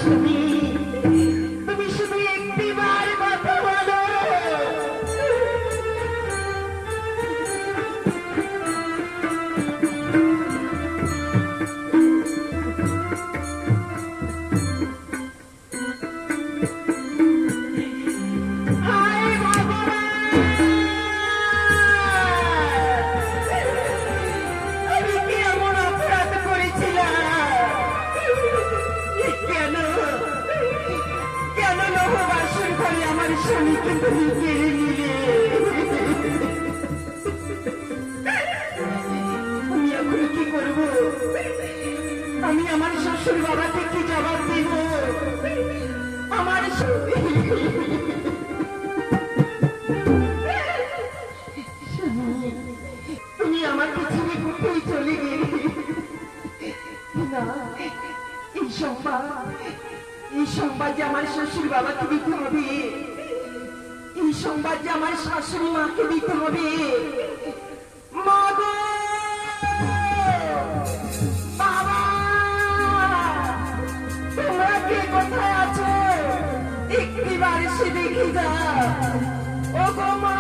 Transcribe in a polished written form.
স্বামী, তুমি শুধু একটিবার কথা বলো। হায় ভগবান, আমি কি এমন অপরাধ করেছিলাম? কেন কেন নববাসর ঘরে আমার স্বামীকে তুমি কেড়ে নিলে? আমি এখন কি করব? আমি আমার শ্বশুর বাবাকে কি জবাব দেব? আমার তুমি আমাকে ছেড়ে কোথায় চলে গেলে? না, এই সংবাদ যে আমার শ্বশুর বাবাকে দিতে হবে, এই সংবাদ যে আমার শাশুড়ি মাকে দিতে হবে। মা গো, বাবা, তোমরা কে কোথায় আছো? একটিবার সে দেখে যা। ও গো মা,